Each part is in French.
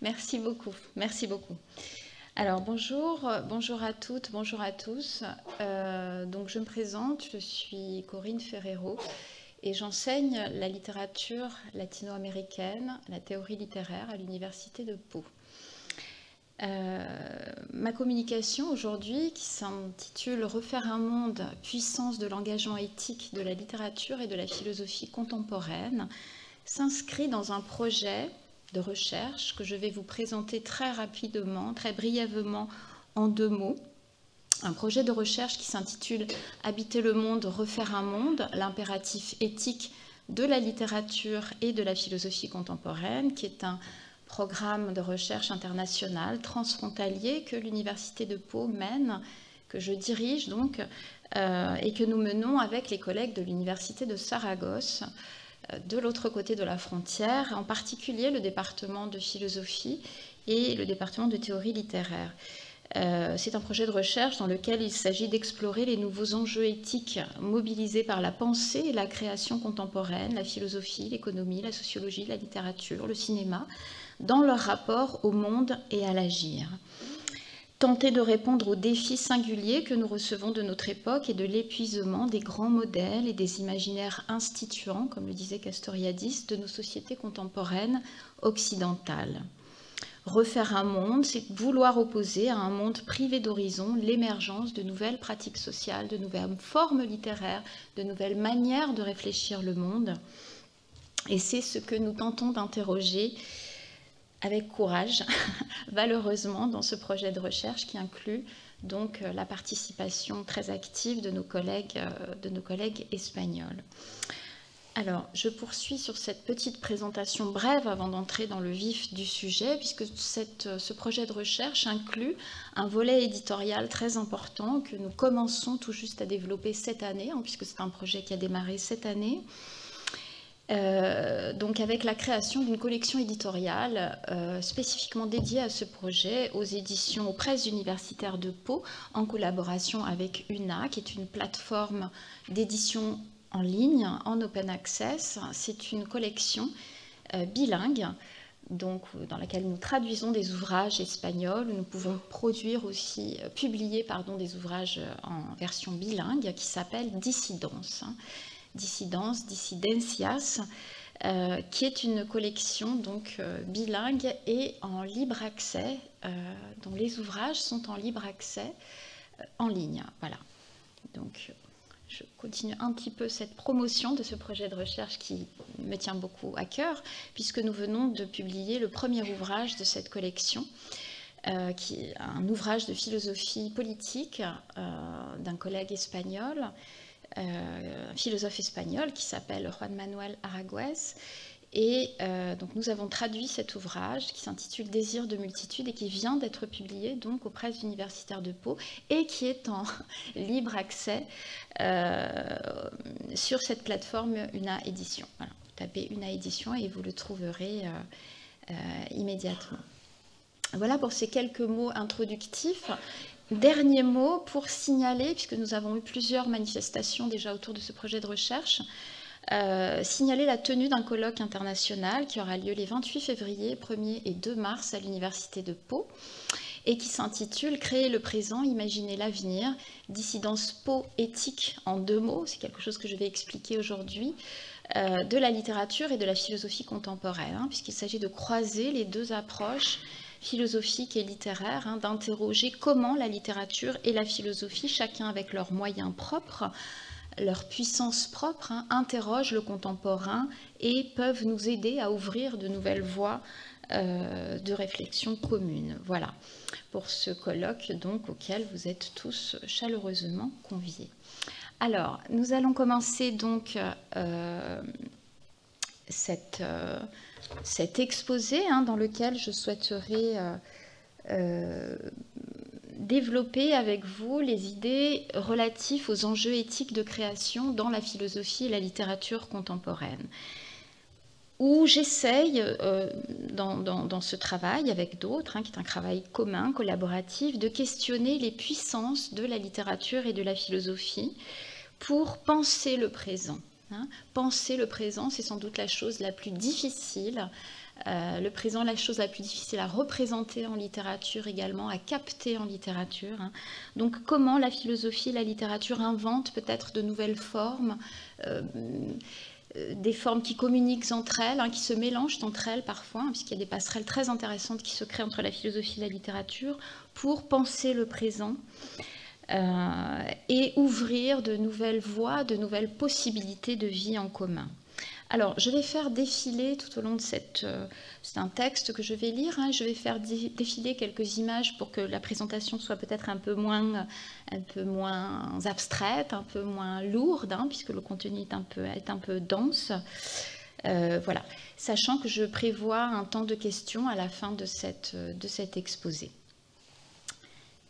Merci beaucoup, merci beaucoup. Alors bonjour à toutes, bonjour à tous. Donc je me présente, je suis Corinne Ferrero et j'enseigne la littérature latino-américaine, la théorie littéraire à l'université de Pau. Ma communication aujourd'hui, qui s'intitule « Refaire un monde, puissance de l'engagement éthique de la littérature et de la philosophie contemporaine », s'inscrit dans un projet de recherche que je vais vous présenter très rapidement, très brièvement en 2 mots. Un projet de recherche qui s'intitule « Habiter le monde, refaire un monde, l'impératif éthique de la littérature et de la philosophie contemporaine », qui est un programme de recherche international transfrontalier que l'Université de Pau mène, que je dirige donc, et que nous menons avec les collègues de l'Université de Saragosse, de l'autre côté de la frontière, en particulier le département de philosophie et le département de théorie littéraire. C'est un projet de recherche dans lequel il s'agit d'explorer les nouveaux enjeux éthiques mobilisés par la pensée et la création contemporaine, la philosophie, l'économie, la sociologie, la littérature, le cinéma, dans leur rapport au monde et à l'agir. Tenter de répondre aux défis singuliers que nous recevons de notre époque et de l'épuisement des grands modèles et des imaginaires instituants, comme le disait Castoriadis, de nos sociétés contemporaines occidentales. Refaire un monde, c'est vouloir opposer à un monde privé d'horizon l'émergence de nouvelles pratiques sociales, de nouvelles formes littéraires, de nouvelles manières de réfléchir le monde. Et c'est ce que nous tentons d'interroger avec courage, valeureusement, dans ce projet de recherche qui inclut donc la participation très active de nos collègues espagnols. Alors, je poursuis sur cette petite présentation brève avant d'entrer dans le vif du sujet, puisque ce projet de recherche inclut un volet éditorial très important que nous commençons tout juste à développer cette année, puisque c'est un projet qui a démarré cette année. Donc avec la création d'une collection éditoriale spécifiquement dédiée à ce projet aux presses universitaires de Pau en collaboration avec UNA, qui est une plateforme d'édition en ligne, en open access. C'est une collection bilingue donc, dans laquelle nous traduisons des ouvrages espagnols. Nous pouvons publier des ouvrages en version bilingue qui s'appelle Dissidence. Dissidencias, qui est une collection donc bilingue et en libre accès, dont les ouvrages sont en libre accès en ligne. Voilà. Donc, je continue un petit peu cette promotion de ce projet de recherche qui me tient beaucoup à cœur, puisque nous venons de publier le premier ouvrage de cette collection, qui est un ouvrage de philosophie politique d'un collègue espagnol, un philosophe espagnol qui s'appelle Juan Manuel Aragüez. Et donc nous avons traduit cet ouvrage qui s'intitule Désir de multitude et qui vient d'être publié donc aux presses universitaires de Pau et qui est en libre accès sur cette plateforme UNA Édition. Voilà, vous tapez UNA Édition et vous le trouverez immédiatement. Voilà pour ces quelques mots introductifs. Dernier mot pour signaler, puisque nous avons eu plusieurs manifestations déjà autour de ce projet de recherche, signaler la tenue d'un colloque international qui aura lieu les 28 février, 1er et 2 mars à l'Université de Pau et qui s'intitule « Créer le présent, imaginer l'avenir, dissidence Pau éthique en 2 mots », c'est quelque chose que je vais expliquer aujourd'hui, de la littérature et de la philosophie contemporaine, puisqu'il s'agit de croiser les 2 approches philosophique et littéraire, d'interroger comment la littérature et la philosophie, chacun avec leurs moyens propres, leur puissance propre, interrogent le contemporain et peuvent nous aider à ouvrir de nouvelles voies de réflexion commune. Voilà, pour ce colloque donc auquel vous êtes tous chaleureusement conviés. Alors, nous allons commencer donc cet exposé dans lequel je souhaiterais développer avec vous les idées relatives aux enjeux éthiques de création dans la philosophie et la littérature contemporaine, où j'essaye, dans ce travail avec d'autres, qui est un travail commun, collaboratif, de questionner les puissances de la littérature et de la philosophie pour penser le présent. Penser le présent, c'est sans doute la chose la plus difficile. Le présent, la chose la plus difficile à représenter en littérature également, à capter en littérature. Donc comment la philosophie et la littérature inventent peut-être de nouvelles formes, des formes qui communiquent entre elles, qui se mélangent entre elles parfois, puisqu'il y a des passerelles très intéressantes qui se créent entre la philosophie et la littérature, pour penser le présent et ouvrir de nouvelles voies, de nouvelles possibilités de vie en commun. Alors, je vais faire défiler tout au long de c'est un texte que je vais lire, je vais faire défiler quelques images pour que la présentation soit peut-être un peu moins abstraite, un peu moins lourde, puisque le contenu est un peu dense. Voilà, sachant que je prévois un temps de questions à la fin de cet exposé.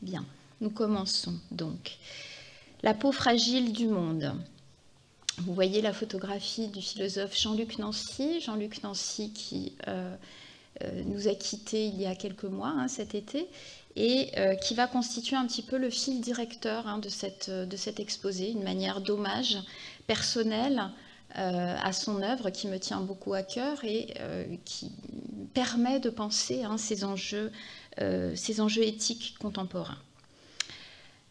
Bien, nous commençons donc. La peau fragile du monde. Vous voyez la photographie du philosophe Jean-Luc Nancy. Jean-Luc Nancy qui nous a quittés il y a quelques mois, cet été, et qui va constituer un petit peu le fil directeur de cet exposé, une manière d'hommage personnel à son œuvre qui me tient beaucoup à cœur et qui permet de penser ces enjeux éthiques contemporains.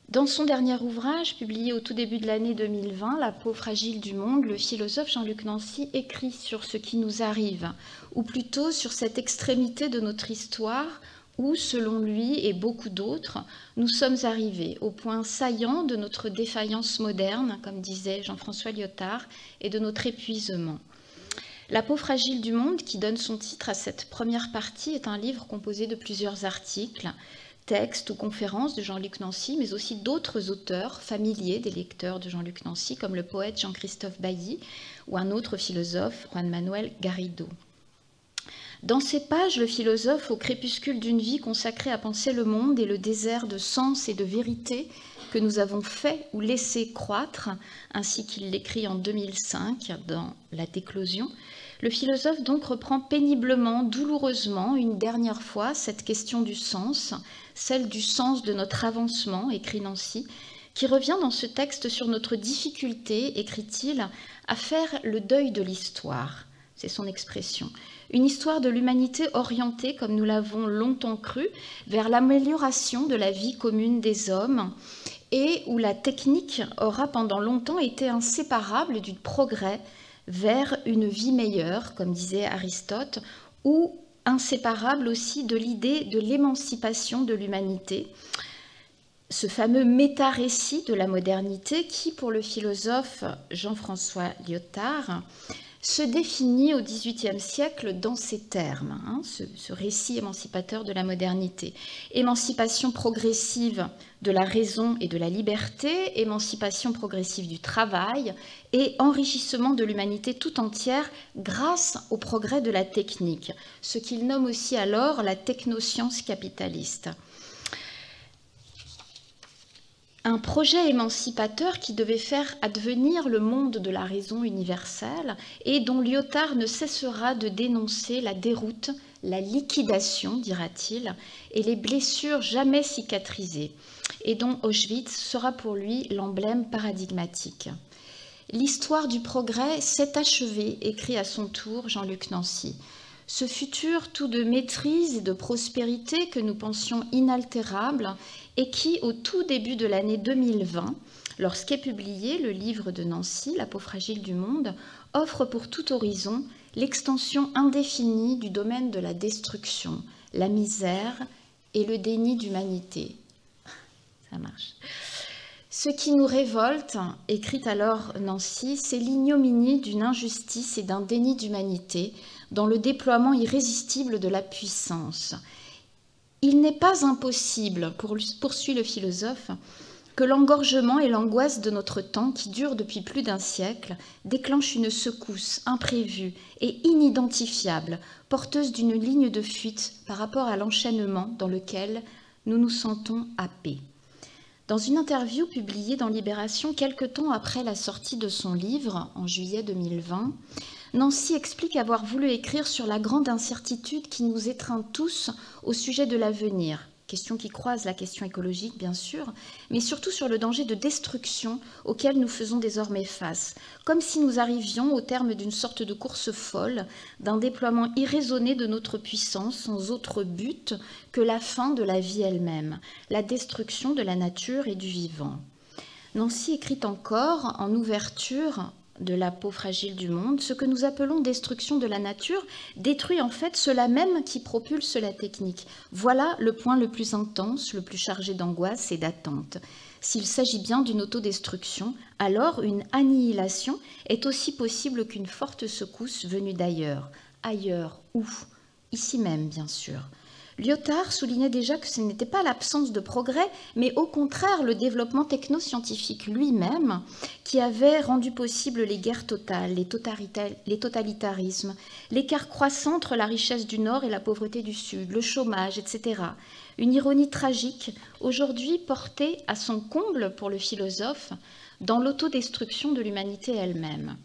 Dans son dernier ouvrage, publié au tout début de l'année 2020, La peau fragile du monde, le philosophe Jean-Luc Nancy écrit sur ce qui nous arrive, ou plutôt sur cette extrémité de notre histoire où, selon lui et beaucoup d'autres, nous sommes arrivés au point saillant de notre défaillance moderne, comme disait Jean-François Lyotard, et de notre épuisement. La peau fragile du monde, qui donne son titre à cette première partie, est un livre composé de plusieurs articles, textes ou conférences de Jean-Luc Nancy, mais aussi d'autres auteurs familiers des lecteurs de Jean-Luc Nancy, comme le poète Jean-Christophe Bailly ou un autre philosophe, Juan Manuel Garrido. Dans ces pages, le philosophe, au crépuscule d'une vie consacrée à penser le monde et le désert de sens et de vérité que nous avons fait ou laissé croître, ainsi qu'il l'écrit en 2005 dans La Déclosion, le philosophe donc reprend péniblement, douloureusement, une dernière fois, cette question du sens, celle du sens de notre avancement, écrit Nancy, qui revient dans ce texte sur notre difficulté, écrit-il, à faire le deuil de l'histoire. C'est son expression. Une histoire de l'humanité orientée, comme nous l'avons longtemps cru, vers l'amélioration de la vie commune des hommes et où la technique aura pendant longtemps été inséparable du progrès vers une vie meilleure, comme disait Aristote, ou inséparable aussi de l'idée de l'émancipation de l'humanité, ce fameux méta-récit de la modernité qui, pour le philosophe Jean-François Lyotard, se définit au XVIIIe siècle dans ces termes, ce récit émancipateur de la modernité. Émancipation progressive de la raison et de la liberté, émancipation progressive du travail et enrichissement de l'humanité tout entière grâce au progrès de la technique, ce qu'il nomme aussi alors la technoscience capitaliste. Un projet émancipateur qui devait faire advenir le monde de la raison universelle et dont Lyotard ne cessera de dénoncer la déroute, la liquidation, dira-t-il, et les blessures jamais cicatrisées, et dont Auschwitz sera pour lui l'emblème paradigmatique. L'histoire du progrès s'est achevée, écrit à son tour Jean-Luc Nancy. Ce futur tout de maîtrise et de prospérité que nous pensions inaltérable et qui, au tout début de l'année 2020, lorsqu'est publié le livre de Nancy, La peau fragile du monde, offre pour tout horizon l'extension indéfinie du domaine de la destruction, la misère et le déni d'humanité. Ça marche. Ce qui nous révolte, écrit alors Nancy, c'est l'ignominie d'une injustice et d'un déni d'humanité dans le déploiement irrésistible de la puissance. Il n'est pas impossible, poursuit le philosophe, que l'engorgement et l'angoisse de notre temps, qui dure depuis plus d'un siècle, déclenchent une secousse imprévue et inidentifiable, porteuse d'une ligne de fuite par rapport à l'enchaînement dans lequel nous nous sentons happés. Dans une interview publiée dans Libération quelque temps après la sortie de son livre, en juillet 2020, Nancy explique avoir voulu écrire sur la grande incertitude qui nous étreint tous au sujet de l'avenir, question qui croise la question écologique bien sûr, mais surtout sur le danger de destruction auquel nous faisons désormais face, comme si nous arrivions au terme d'une sorte de course folle, d'un déploiement irraisonné de notre puissance sans autre but que la fin de la vie elle-même, la destruction de la nature et du vivant. Nancy écrit encore en ouverture de La peau fragile du monde, ce que nous appelons destruction de la nature détruit en fait cela même qui propulse la technique. Voilà le point le plus intense, le plus chargé d'angoisse et d'attente. S'il s'agit bien d'une autodestruction, alors une annihilation est aussi possible qu'une forte secousse venue d'ailleurs. Ailleurs, où? Ici même, bien sûr. Lyotard soulignait déjà que ce n'était pas l'absence de progrès, mais au contraire le développement technoscientifique lui-même qui avait rendu possible les guerres totales, les totalitarismes, l'écart croissant entre la richesse du Nord et la pauvreté du Sud, le chômage, etc. Une ironie tragique, aujourd'hui portée à son comble pour le philosophe dans l'autodestruction de l'humanité elle-même.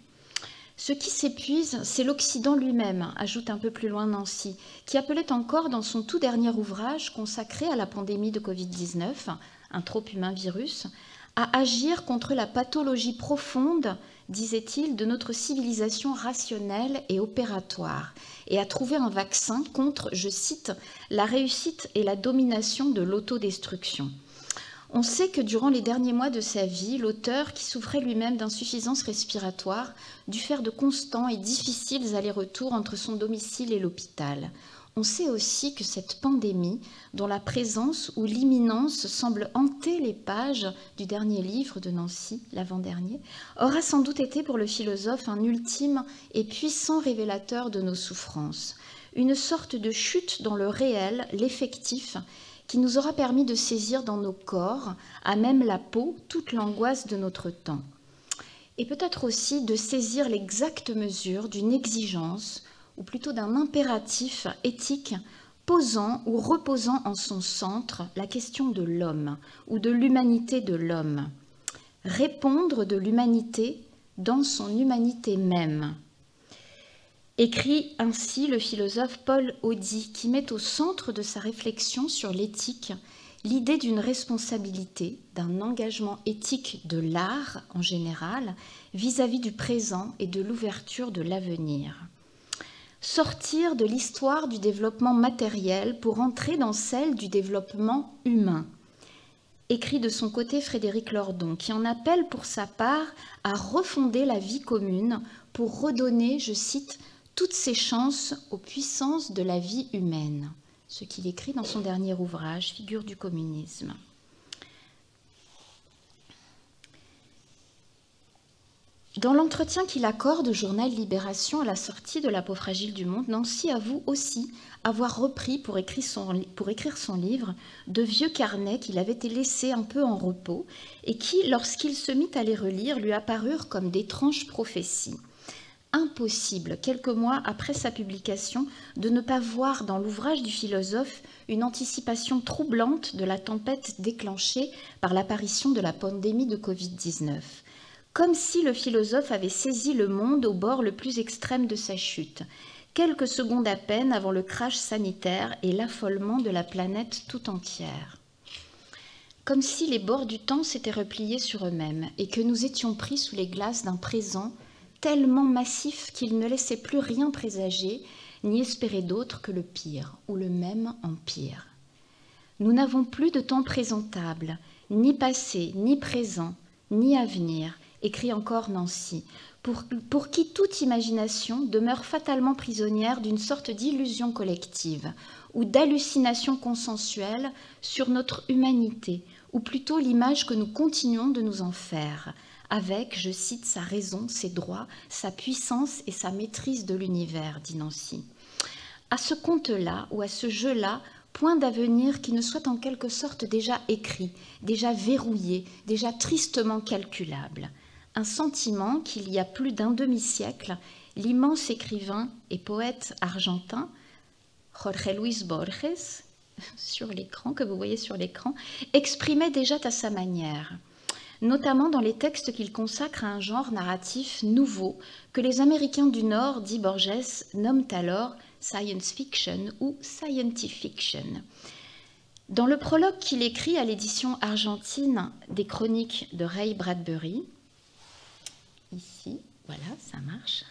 Ce qui s'épuise, c'est l'Occident lui-même, ajoute un peu plus loin Nancy, qui appelait encore dans son tout dernier ouvrage consacré à la pandémie de Covid-19, un trop humain virus, à agir contre la pathologie profonde, disait-il, de notre civilisation rationnelle et opératoire, et à trouver un vaccin contre, je cite, la réussite et la domination de l'autodestruction. On sait que durant les derniers mois de sa vie, l'auteur, qui souffrait lui-même d'insuffisance respiratoire, dut faire de constants et difficiles allers-retours entre son domicile et l'hôpital. On sait aussi que cette pandémie, dont la présence ou l'imminence semble hanter les pages du dernier livre de Nancy, l'avant-dernier, aura sans doute été pour le philosophe un ultime et puissant révélateur de nos souffrances. Une sorte de chute dans le réel, l'effectif, qui nous aura permis de saisir dans nos corps, à même la peau, toute l'angoisse de notre temps. Et peut-être aussi de saisir l'exacte mesure d'une exigence, ou plutôt d'un impératif éthique, posant ou reposant en son centre la question de l'homme, ou de l'humanité de l'homme. Répondre de l'humanité dans son humanité même. Écrit ainsi le philosophe Paul Audy, qui met au centre de sa réflexion sur l'éthique l'idée d'une responsabilité, d'un engagement éthique de l'art en général vis-à-vis du présent et de l'ouverture de l'avenir. Sortir de l'histoire du développement matériel pour entrer dans celle du développement humain. Écrit de son côté Frédéric Lordon, qui en appelle pour sa part à refonder la vie commune pour redonner, je cite, toutes ses chances aux puissances de la vie humaine, ce qu'il écrit dans son dernier ouvrage, Figure du communisme. Dans l'entretien qu'il accorde au journal Libération à la sortie de La peau fragile du monde, Nancy avoue aussi avoir repris pour écrire son livre de vieux carnets qu'il avait laissés un peu en repos et qui, lorsqu'il se mit à les relire, lui apparurent comme d'étranges prophéties. Impossible, quelques mois après sa publication, de ne pas voir dans l'ouvrage du philosophe une anticipation troublante de la tempête déclenchée par l'apparition de la pandémie de Covid-19. Comme si le philosophe avait saisi le monde au bord le plus extrême de sa chute, quelques secondes à peine avant le crash sanitaire et l'affolement de la planète tout entière. Comme si les bords du temps s'étaient repliés sur eux-mêmes et que nous étions pris sous les glaces d'un présent tellement massif qu'il ne laissait plus rien présager, ni espérer d'autre que le pire, ou le même empire. Nous n'avons plus de temps présentable, ni passé, ni présent, ni avenir, écrit encore Nancy, pour qui toute imagination demeure fatalement prisonnière d'une sorte d'illusion collective, ou d'hallucination consensuelle sur notre humanité, ou plutôt l'image que nous continuons de nous en faire, avec, je cite, sa raison, ses droits, sa puissance et sa maîtrise de l'univers, dit Nancy. À ce conte-là ou à ce jeu-là, point d'avenir qui ne soit en quelque sorte déjà écrit, déjà verrouillé, déjà tristement calculable. Un sentiment qu'il y a plus d'un demi-siècle, l'immense écrivain et poète argentin Jorge Luis Borges, sur l'écran, que vous voyez sur l'écran, exprimait déjà à sa manière, notamment dans les textes qu'il consacre à un genre narratif nouveau que les Américains du Nord, dit Borges, nomment alors science fiction ou scientifiction. Dans le prologue qu'il écrit à l'édition argentine des chroniques de Ray Bradbury, ici, voilà, ça marche.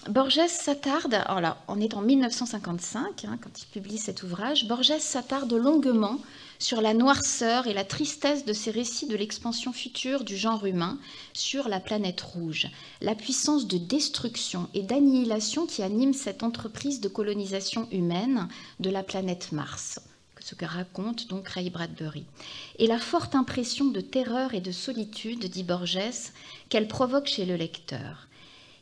Borges s'attarde, alors on est en 1955 quand il publie cet ouvrage, Borges s'attarde longuement sur la noirceur et la tristesse de ces récits de l'expansion future du genre humain sur la planète rouge, la puissance de destruction et d'annihilation qui anime cette entreprise de colonisation humaine de la planète Mars, ce que raconte donc Ray Bradbury, et la forte impression de terreur et de solitude, dit Borges, qu'elle provoque chez le lecteur.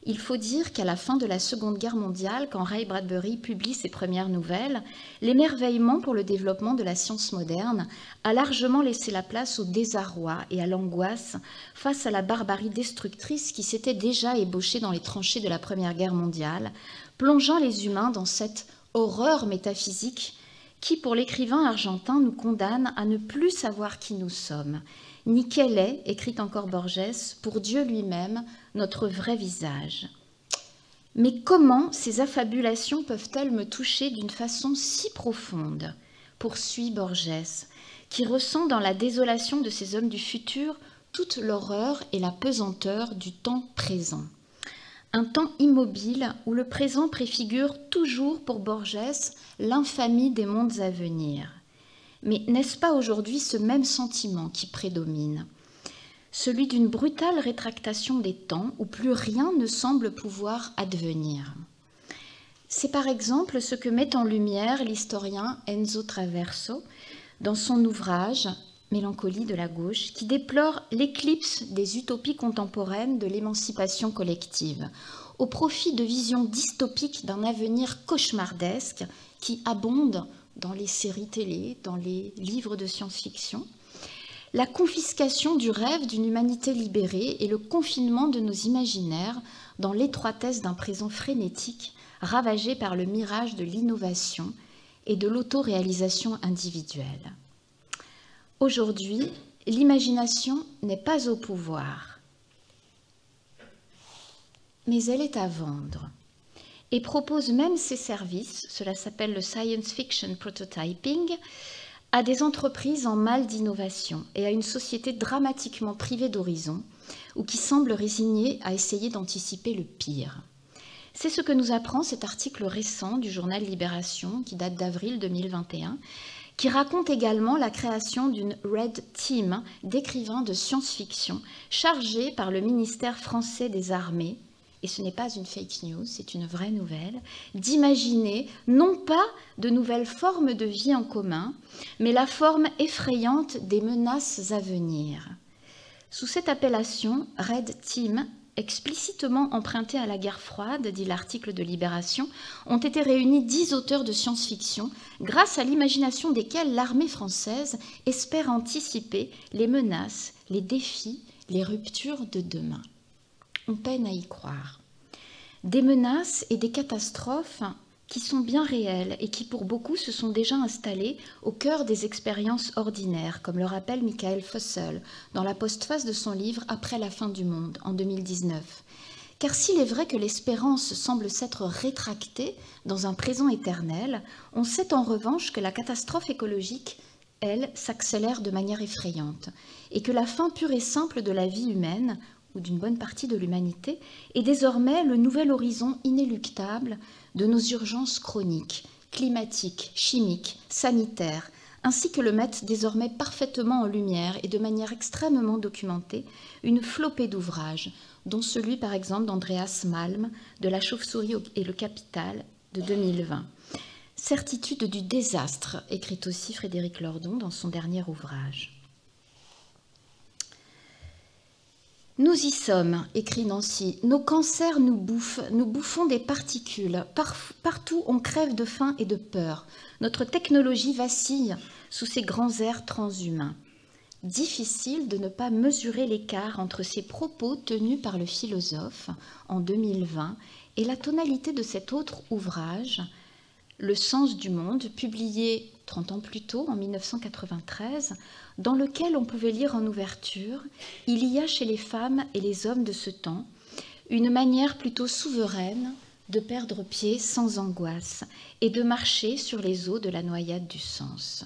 Il faut dire qu'à la fin de la Seconde Guerre mondiale, quand Ray Bradbury publie ses premières nouvelles, l'émerveillement pour le développement de la science moderne a largement laissé la place au désarroi et à l'angoisse face à la barbarie destructrice qui s'était déjà ébauchée dans les tranchées de la Première Guerre mondiale, plongeant les humains dans cette horreur métaphysique qui, pour l'écrivain argentin, nous condamne à ne plus savoir qui nous sommes, ni quel est, écrit encore Borges, pour Dieu lui-même, notre vrai visage. Mais comment ces affabulations peuvent-elles me toucher d'une façon si profonde, poursuit Borges, qui ressent dans la désolation de ces hommes du futur toute l'horreur et la pesanteur du temps présent. Un temps immobile où le présent préfigure toujours pour Borges l'infamie des mondes à venir. Mais n'est-ce pas aujourd'hui ce même sentiment qui prédomine ? Celui d'une brutale rétractation des temps où plus rien ne semble pouvoir advenir. C'est par exemple ce que met en lumière l'historien Enzo Traverso dans son ouvrage « Mélancolie de la gauche » qui déplore l'éclipse des utopies contemporaines de l'émancipation collective, au profit de visions dystopiques d'un avenir cauchemardesque qui abonde dans les séries télé, dans les livres de science-fiction, la confiscation du rêve d'une humanité libérée et le confinement de nos imaginaires dans l'étroitesse d'un présent frénétique ravagé par le mirage de l'innovation et de l'autoréalisation individuelle. Aujourd'hui, l'imagination n'est pas au pouvoir, mais elle est à vendre et propose même ses services, cela s'appelle le science fiction prototyping, à des entreprises en mal d'innovation et à une société dramatiquement privée d'horizon ou qui semble résignée à essayer d'anticiper le pire. C'est ce que nous apprend cet article récent du journal Libération, qui date d'avril 2021, qui raconte également la création d'une Red Team d'écrivains de science-fiction chargés par le ministère français des Armées, et ce n'est pas une fake news, c'est une vraie nouvelle, d'imaginer non pas de nouvelles formes de vie en commun, mais la forme effrayante des menaces à venir. Sous cette appellation, Red Team, explicitement empruntée à la guerre froide, dit l'article de Libération, ont été réunis 10 auteurs de science-fiction, grâce à l'imagination desquels l'armée française espère anticiper les menaces, les défis, les ruptures de demain. On peine à y croire. Des menaces et des catastrophes qui sont bien réelles et qui pour beaucoup se sont déjà installées au cœur des expériences ordinaires, comme le rappelle Michael Fussell dans la postface de son livre « Après la fin du monde » en 2019. Car s'il est vrai que l'espérance semble s'être rétractée dans un présent éternel, on sait en revanche que la catastrophe écologique, elle, s'accélère de manière effrayante et que la fin pure et simple de la vie humaine ou d'une bonne partie de l'humanité, est désormais le nouvel horizon inéluctable de nos urgences chroniques, climatiques, chimiques, sanitaires, ainsi que le mettent désormais parfaitement en lumière et de manière extrêmement documentée une flopée d'ouvrages, dont celui par exemple d'Andreas Malm, de La chauve-souris et le capital de 2020. Certitude du désastre, écrit aussi Frédéric Lordon dans son dernier ouvrage. Nous y sommes, écrit Nancy, nos cancers nous bouffent, nous bouffons des particules. Partout on crève de faim et de peur. Notre technologie vacille sous ces grands airs transhumains. Difficile de ne pas mesurer l'écart entre ces propos tenus par le philosophe en 2020 et la tonalité de cet autre ouvrage, Le sens du monde, publié 30 ans plus tôt, en 1993, dans lequel on pouvait lire en ouverture « Il y a chez les femmes et les hommes de ce temps une manière plutôt souveraine de perdre pied sans angoisse et de marcher sur les eaux de la noyade du sens. »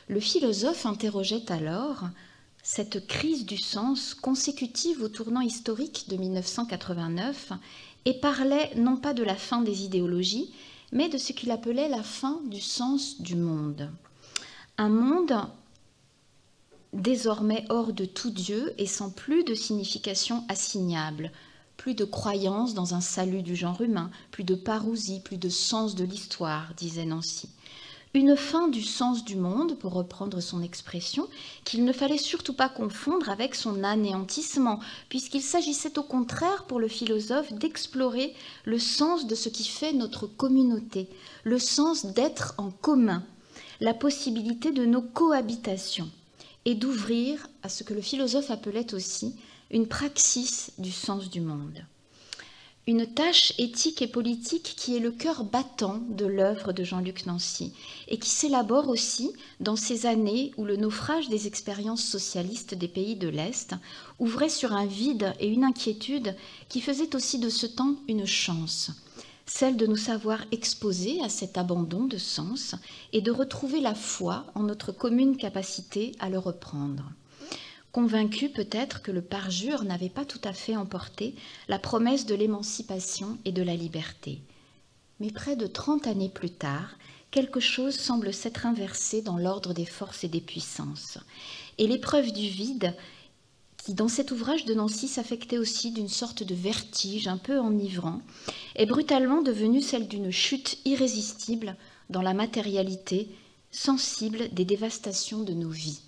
Le philosophe interrogeait alors cette crise du sens consécutive au tournant historique de 1989 et parlait non pas de la fin des idéologies, mais de ce qu'il appelait la fin du sens du monde. Un monde désormais hors de tout Dieu et sans plus de signification assignable, plus de croyance dans un salut du genre humain, plus de parousie, plus de sens de l'histoire, disait Nancy. Une fin du sens du monde, pour reprendre son expression, qu'il ne fallait surtout pas confondre avec son anéantissement, puisqu'il s'agissait au contraire pour le philosophe d'explorer le sens de ce qui fait notre communauté, le sens d'être en commun, la possibilité de nos cohabitations, et d'ouvrir à ce que le philosophe appelait aussi une praxis du sens du monde. Une tâche éthique et politique qui est le cœur battant de l'œuvre de Jean-Luc Nancy et qui s'élabore aussi dans ces années où le naufrage des expériences socialistes des pays de l'Est ouvrait sur un vide et une inquiétude qui faisaient aussi de ce temps une chance, celle de nous savoir exposés à cet abandon de sens et de retrouver la foi en notre commune capacité à le reprendre. Convaincu peut-être que le parjure n'avait pas tout à fait emporté la promesse de l'émancipation et de la liberté. Mais près de 30 années plus tard, quelque chose semble s'être inversé dans l'ordre des forces et des puissances. Et l'épreuve du vide, qui dans cet ouvrage de Nancy s'affectait aussi d'une sorte de vertige un peu enivrant, est brutalement devenue celle d'une chute irrésistible dans la matérialité sensible des dévastations de nos vies,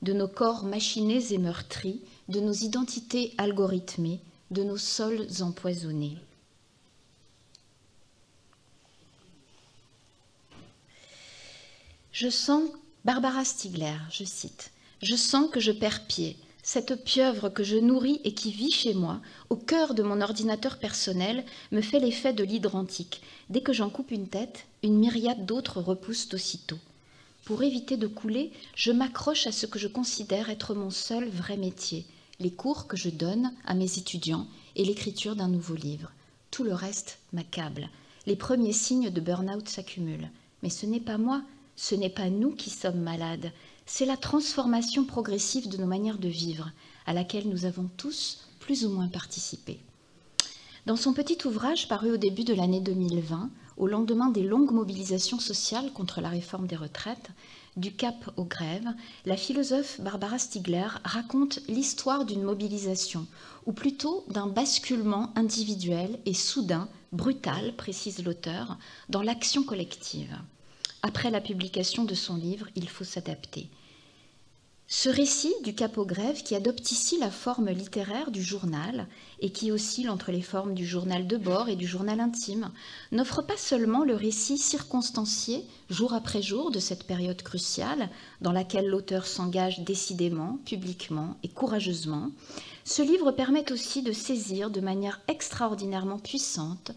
de nos corps machinés et meurtris, de nos identités algorithmées, de nos sols empoisonnés. Je sens, Barbara Stiegler, je cite, « Je sens que je perds pied. Cette pieuvre que je nourris et qui vit chez moi, au cœur de mon ordinateur personnel, me fait l'effet de l'hydre antique. Dès que j'en coupe une tête, une myriade d'autres repoussent aussitôt. Pour éviter de couler, je m'accroche à ce que je considère être mon seul vrai métier, les cours que je donne à mes étudiants et l'écriture d'un nouveau livre. Tout le reste m'accable. Les premiers signes de burn-out s'accumulent. Mais ce n'est pas moi, ce n'est pas nous qui sommes malades. C'est la transformation progressive de nos manières de vivre, à laquelle nous avons tous plus ou moins participé. » Dans son petit ouvrage paru au début de l'année 2020, au lendemain des longues mobilisations sociales contre la réforme des retraites, du Cap aux grèves, la philosophe Barbara Stiegler raconte l'histoire d'une mobilisation, ou plutôt d'un basculement individuel et soudain, brutal, précise l'auteur, dans l'action collective. Après la publication de son livre « Il faut s'adapter ». Ce récit du Cap aux grèves, qui adopte ici la forme littéraire du journal et qui oscille entre les formes du journal de bord et du journal intime, n'offre pas seulement le récit circonstancié, jour après jour, de cette période cruciale dans laquelle l'auteur s'engage décidément, publiquement et courageusement. Ce livre permet aussi de saisir de manière extraordinairement puissante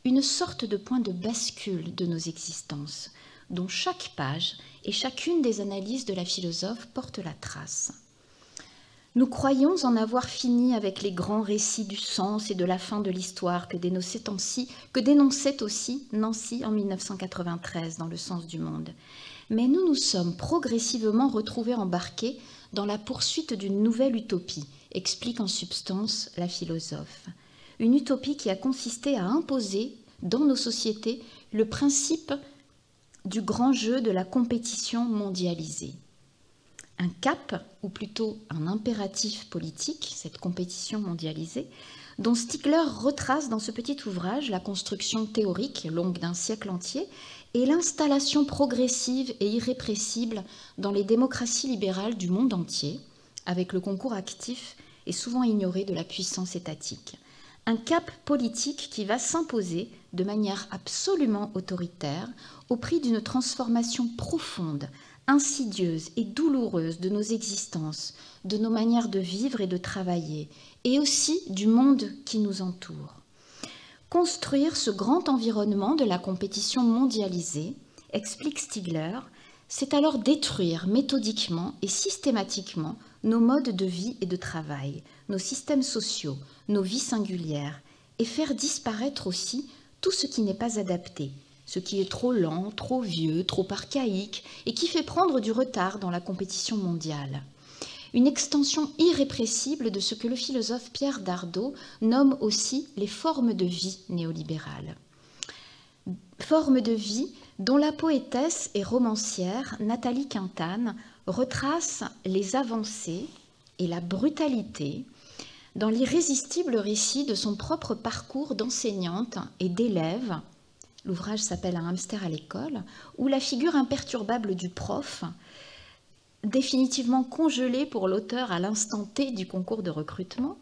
une sorte de point de bascule de nos existences, dont chaque page et chacune des analyses de la philosophe porte la trace. Nous croyons en avoir fini avec les grands récits du sens et de la fin de l'histoire que dénonçait aussi Nancy en 1993 dans Le sens du monde. Mais nous nous sommes progressivement retrouvés embarqués dans la poursuite d'une nouvelle utopie, explique en substance la philosophe. Une utopie qui a consisté à imposer dans nos sociétés le principe du grand jeu de la compétition mondialisée. Un cap, ou plutôt un impératif politique, cette compétition mondialisée, dont Stiegler retrace dans ce petit ouvrage la construction théorique longue d'un siècle entier et l'installation progressive et irrépressible dans les démocraties libérales du monde entier, avec le concours actif et souvent ignoré de la puissance étatique. Un cap politique qui va s'imposer de manière absolument autoritaire au prix d'une transformation profonde, insidieuse et douloureuse de nos existences, de nos manières de vivre et de travailler, et aussi du monde qui nous entoure. Construire ce grand environnement de la compétition mondialisée, explique Stigler, c'est alors détruire méthodiquement et systématiquement nos modes de vie et de travail, nos systèmes sociaux, nos vies singulières, et faire disparaître aussi tout ce qui n'est pas adapté, ce qui est trop lent, trop vieux, trop archaïque, et qui fait prendre du retard dans la compétition mondiale. Une extension irrépressible de ce que le philosophe Pierre Dardot nomme aussi les formes de vie néolibérales. Formes de vie dont la poétesse et romancière Nathalie Quintane retrace les avancées et la brutalité dans l'irrésistible récit de son propre parcours d'enseignante et d'élève. L'ouvrage s'appelle « Un hamster à l'école », où la figure imperturbable du prof, définitivement congelée pour l'auteur à l'instant T du concours de recrutement,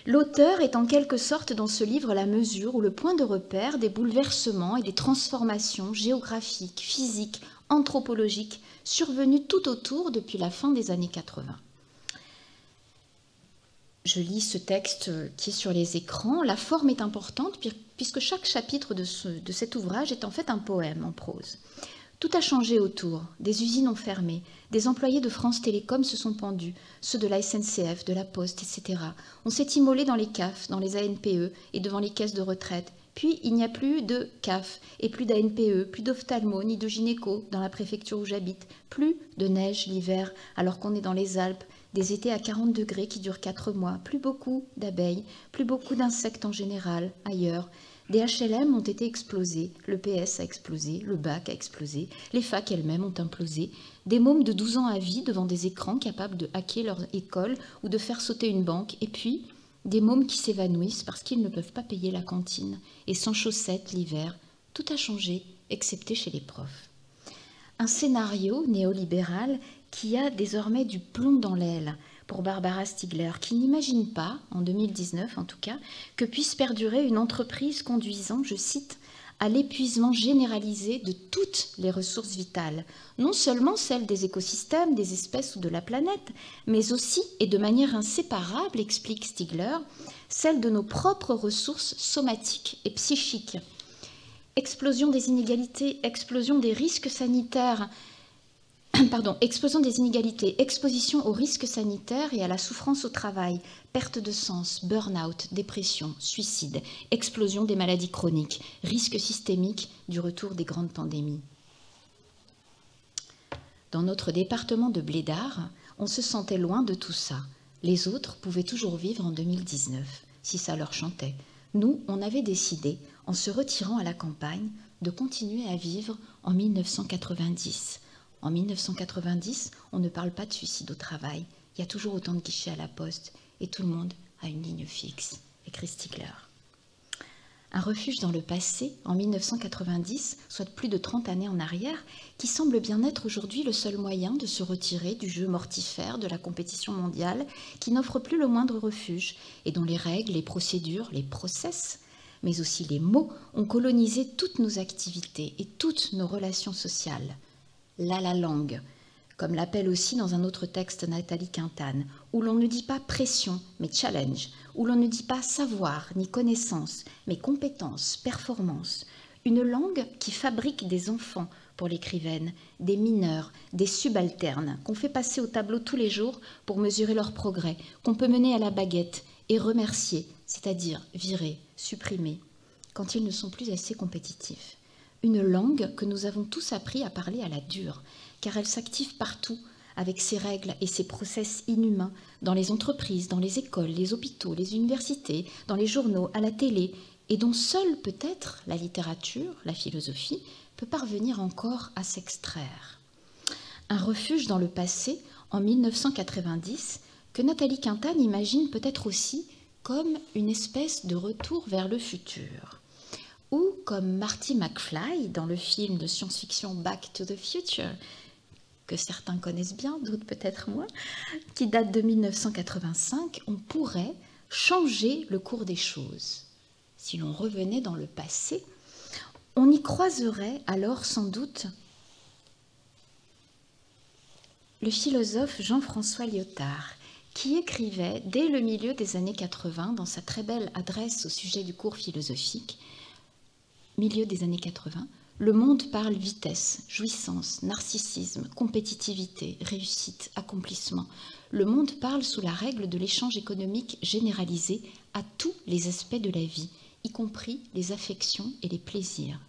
l'auteur est en quelque sorte dans ce livre la mesure ou le point de repère des bouleversements et des transformations géographiques, physiques, anthropologiques survenues tout autour depuis la fin des années 80. Je lis ce texte qui est sur les écrans. La forme est importante puisque chaque chapitre de cet ouvrage est en fait un poème en prose. Tout a changé autour, des usines ont fermé, des employés de France Télécom se sont pendus, ceux de la SNCF, de la Poste, etc. On s'est immolé dans les CAF, dans les ANPE et devant les caisses de retraite. Puis il n'y a plus de CAF et plus d'ANPE, plus d'ophtalmo ni de gynéco dans la préfecture où j'habite, plus de neige l'hiver alors qu'on est dans les Alpes, des étés à 40 degrés qui durent 4 mois, plus beaucoup d'abeilles, plus beaucoup d'insectes en général, ailleurs. Des HLM ont été explosés, le PS a explosé, le bac a explosé, les facs elles-mêmes ont implosé, des mômes de 12 ans à vie devant des écrans capables de hacker leur école ou de faire sauter une banque, et puis des mômes qui s'évanouissent parce qu'ils ne peuvent pas payer la cantine, et sans chaussettes l'hiver, tout a changé, excepté chez les profs. Un scénario néolibéral qui a désormais du plomb dans l'aile pour Barbara Stigler, qui n'imagine pas, en 2019 en tout cas, que puisse perdurer une entreprise conduisant, je cite, à l'épuisement généralisé de toutes les ressources vitales, non seulement celles des écosystèmes, des espèces ou de la planète, mais aussi, et de manière inséparable, explique Stigler, celles de nos propres ressources somatiques et psychiques. Explosion des inégalités, explosion des risques sanitaires, explosion des inégalités, exposition aux risques sanitaires et à la souffrance au travail, perte de sens, burn-out, dépression, suicide, explosion des maladies chroniques, risque systémique du retour des grandes pandémies. Dans notre département de Blédard, on se sentait loin de tout ça. Les autres pouvaient toujours vivre en 2019, si ça leur chantait. Nous, on avait décidé, en se retirant à la campagne, de continuer à vivre en 1990. En 1990, on ne parle pas de suicide au travail. Il y a toujours autant de guichets à la poste et tout le monde a une ligne fixe, écrit Stigler. Un refuge dans le passé, en 1990, soit plus de 30 années en arrière, qui semble bien être aujourd'hui le seul moyen de se retirer du jeu mortifère de la compétition mondiale, qui n'offre plus le moindre refuge et dont les règles, les procédures, les process, mais aussi les mots ont colonisé toutes nos activités et toutes nos relations sociales. La langue, comme l'appelle aussi dans un autre texte Nathalie Quintane, où l'on ne dit pas pression, mais challenge, où l'on ne dit pas savoir ni connaissance, mais compétence, performance. Une langue qui fabrique des enfants pour l'écrivaine, des mineurs, des subalternes, qu'on fait passer au tableau tous les jours pour mesurer leur progrès, qu'on peut mener à la baguette et remercier, c'est-à-dire virer, supprimer, quand ils ne sont plus assez compétitifs. Une langue que nous avons tous appris à parler à la dure, car elle s'active partout, avec ses règles et ses process inhumains, dans les entreprises, dans les écoles, les hôpitaux, les universités, dans les journaux, à la télé, et dont seule peut-être la littérature, la philosophie, peut parvenir encore à s'extraire. Un refuge dans le passé, en 1990, que Nathalie Quintane imagine peut-être aussi comme une espèce de retour vers le futur. ou comme Marty McFly dans le film de science-fiction Back to the Future, que certains connaissent bien, d'autres peut-être moins, qui date de 1985, on pourrait changer le cours des choses. Si l'on revenait dans le passé, on y croiserait alors sans doute le philosophe Jean-François Lyotard, qui écrivait dès le milieu des années 80, dans sa très belle adresse au sujet du cours philosophique, milieu des années 80, le monde parle vitesse, jouissance, narcissisme, compétitivité, réussite, accomplissement. Le monde parle sous la règle de l'échange économique généralisé à tous les aspects de la vie, y compris les affections et les plaisirs.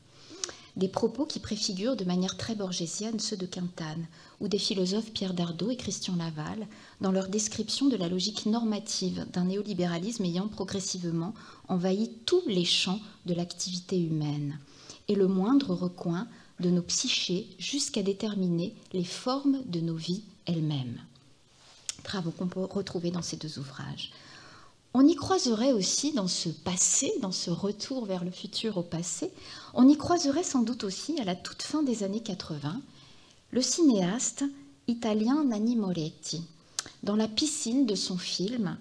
Des propos qui préfigurent de manière très borgésienne ceux de Quintane ou des philosophes Pierre Dardot et Christian Laval dans leur description de la logique normative d'un néolibéralisme ayant progressivement envahi tous les champs de l'activité humaine et le moindre recoin de nos psychés jusqu'à déterminer les formes de nos vies elles-mêmes. Travaux qu'on peut retrouver dans ces deux ouvrages. On y croiserait aussi dans ce passé, dans ce retour vers le futur au passé, on y croiserait sans doute aussi à la toute fin des années 80, le cinéaste italien Nanni Moretti, dans la piscine de son film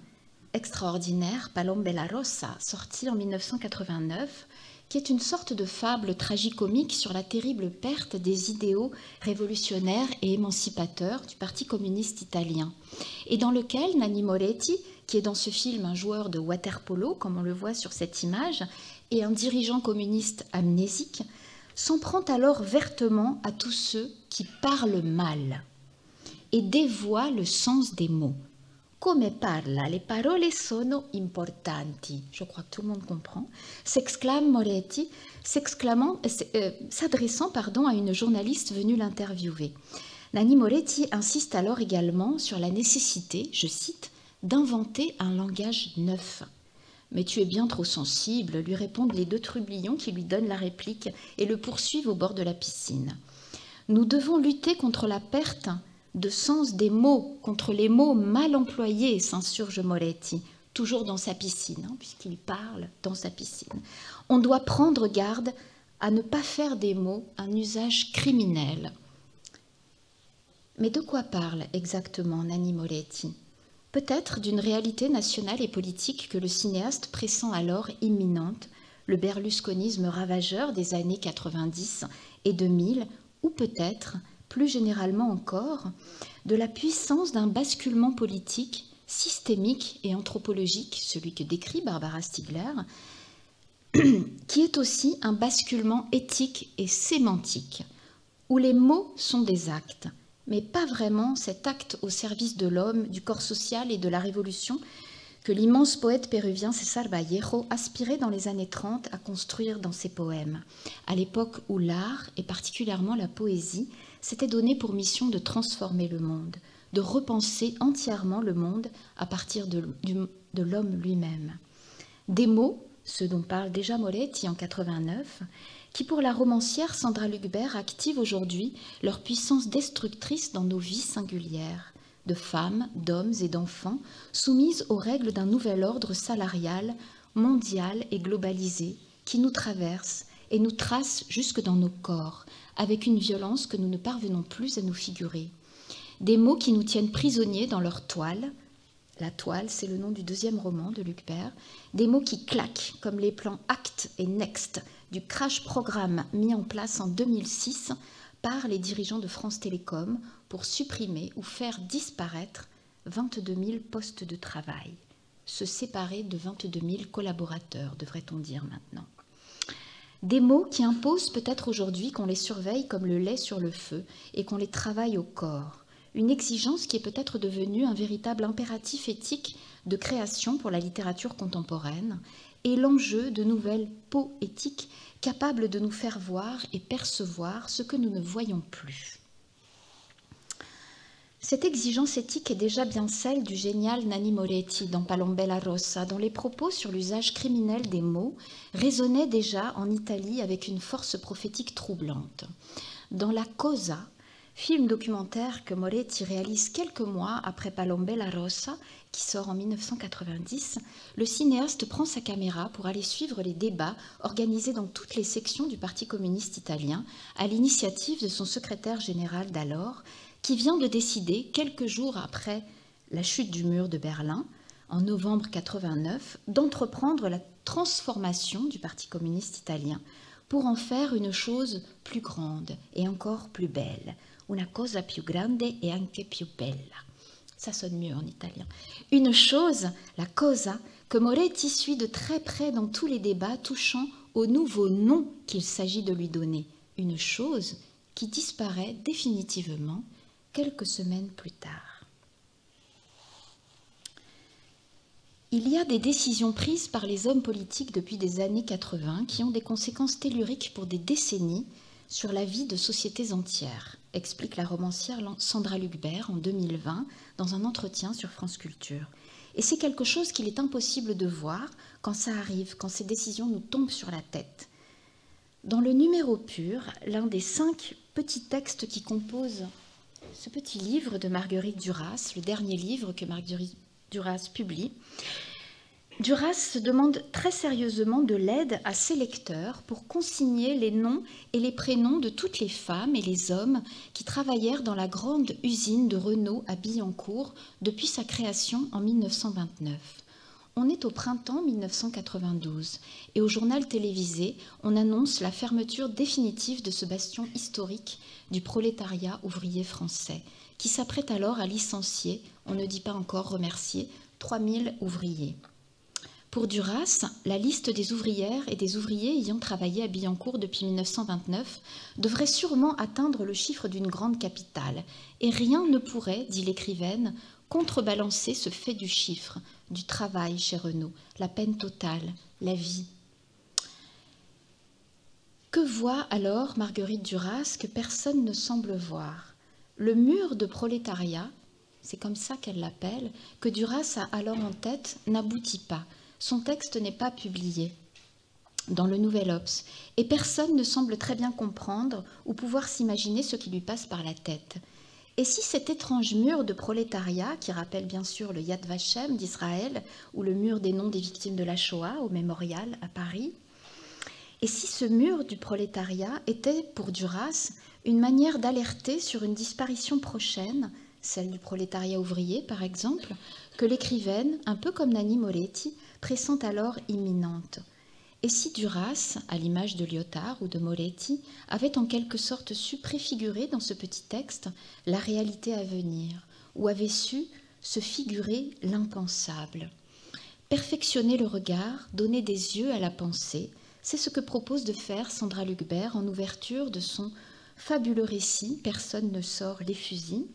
extraordinaire Palombella Rossa, sorti en 1989, qui est une sorte de fable tragicomique sur la terrible perte des idéaux révolutionnaires et émancipateurs du Parti communiste italien, et dans lequel Nanni Moretti, qui est dans ce film un joueur de water-polo, comme on le voit sur cette image, et un dirigeant communiste amnésique, s'en prend alors vertement à tous ceux qui parlent mal et dévoient le sens des mots. Come parla, le parole sono importanti. Je crois que tout le monde comprend. S'exclame Moretti, s'adressant à une journaliste venue l'interviewer. Nanni Moretti insiste alors également sur la nécessité, je cite, d'inventer un langage neuf. Mais tu es bien trop sensible, lui répondent les deux trublions qui lui donnent la réplique et le poursuivent au bord de la piscine. Nous devons lutter contre la perte de sens des mots, contre les mots mal employés, s'insurge Moretti, toujours dans sa piscine, puisqu'il parle dans sa piscine. On doit prendre garde à ne pas faire des mots un usage criminel. Mais de quoi parle exactement Nanni Moretti ? Peut-être d'une réalité nationale et politique que le cinéaste pressent alors imminente, le berlusconisme ravageur des années 90 et 2000, ou peut-être, plus généralement encore, de la puissance d'un basculement politique, systémique et anthropologique, celui que décrit Barbara Stiegler, qui est aussi un basculement éthique et sémantique, où les mots sont des actes, mais pas vraiment cet acte au service de l'homme, du corps social et de la révolution que l'immense poète péruvien César Vallejo aspirait dans les années 30 à construire dans ses poèmes, à l'époque où l'art, et particulièrement la poésie, s'était donné pour mission de transformer le monde, de repenser entièrement le monde à partir de l'homme lui-même. Des mots, ceux dont parle déjà Moretti en 89, qui pour la romancière Sandra Lucbert activent aujourd'hui leur puissance destructrice dans nos vies singulières, de femmes, d'hommes et d'enfants, soumises aux règles d'un nouvel ordre salarial, mondial et globalisé, qui nous traverse et nous trace jusque dans nos corps, avec une violence que nous ne parvenons plus à nous figurer. Des mots qui nous tiennent prisonniers dans leur toile. La toile, c'est le nom du deuxième roman de Lucbert. Des mots qui claquent, comme les plans Act et Next du crash programme mis en place en 2006 par les dirigeants de France Télécom pour supprimer ou faire disparaître 22 000 postes de travail. Se séparer de 22 000 collaborateurs, devrait-on dire maintenant. Des mots qui imposent peut-être aujourd'hui qu'on les surveille comme le lait sur le feu et qu'on les travaille au corps. Une exigence qui est peut-être devenue un véritable impératif éthique de création pour la littérature contemporaine et l'enjeu de nouvelles poétiques capables de nous faire voir et percevoir ce que nous ne voyons plus. Cette exigence éthique est déjà bien celle du génial Nanni Moretti dans Palombella Rossa, dont les propos sur l'usage criminel des mots résonnaient déjà en Italie avec une force prophétique troublante. Dans La Cosa, Film documentaire que Moretti réalise quelques mois après Palombella Rossa, qui sort en 1990, le cinéaste prend sa caméra pour aller suivre les débats organisés dans toutes les sections du Parti communiste italien, à l'initiative de son secrétaire général d'alors, qui vient de décider, quelques jours après la chute du mur de Berlin, en novembre 89, d'entreprendre la transformation du Parti communiste italien pour en faire une chose plus grande et encore plus belle. Una cosa più grande e anche più bella. Ça sonne mieux en italien. Une chose, la cosa, que Moretti suit de très près dans tous les débats touchant au nouveau nom qu'il s'agit de lui donner. Une chose qui disparaît définitivement quelques semaines plus tard. Il y a des décisions prises par les hommes politiques depuis des années 80 qui ont des conséquences telluriques pour des décennies sur la vie de sociétés entières, explique la romancière Sandra Lucbert en 2020 dans un entretien sur France Culture. Et c'est quelque chose qu'il est impossible de voir quand ça arrive, quand ces décisions nous tombent sur la tête. Dans le numéro pur, l'un des 5 petits textes qui composent ce petit livre de Marguerite Duras, le dernier livre que Marguerite Duras publie, Duras se demande très sérieusement de l'aide à ses lecteurs pour consigner les noms et les prénoms de toutes les femmes et les hommes qui travaillèrent dans la grande usine de Renault à Billancourt depuis sa création en 1929. On est au printemps 1992 et au journal télévisé, on annonce la fermeture définitive de ce bastion historique du prolétariat ouvrier français, qui s'apprête alors à licencier, on ne dit pas encore remercier, 3000 ouvriers. Pour Duras, la liste des ouvrières et des ouvriers ayant travaillé à Billancourt depuis 1929 devrait sûrement atteindre le chiffre d'une grande capitale, et rien ne pourrait, dit l'écrivaine, contrebalancer ce fait du chiffre, du travail chez Renault, la peine totale, la vie. Que voit alors Marguerite Duras que personne ne semble voir? Le mur de prolétariat, c'est comme ça qu'elle l'appelle, que Duras a alors en tête, n'aboutit pas. Son texte n'est pas publié dans le Nouvel Obs, et personne ne semble très bien comprendre ou pouvoir s'imaginer ce qui lui passe par la tête. Et si cet étrange mur de prolétariat, qui rappelle bien sûr le Yad Vashem d'Israël ou le mur des noms des victimes de la Shoah au Mémorial à Paris, et si ce mur du prolétariat était pour Duras une manière d'alerter sur une disparition prochaine, celle du prolétariat ouvrier par exemple, que l'écrivaine, un peu comme Nanni Moretti, pressent alors imminente. Et si Duras, à l'image de Lyotard ou de Moretti, avait en quelque sorte su préfigurer dans ce petit texte la réalité à venir, ou avait su se figurer l'impensable. Perfectionner le regard, donner des yeux à la pensée, c'est ce que propose de faire Sandra Lucbert en ouverture de son fabuleux récit « Personne ne sort les fusils ».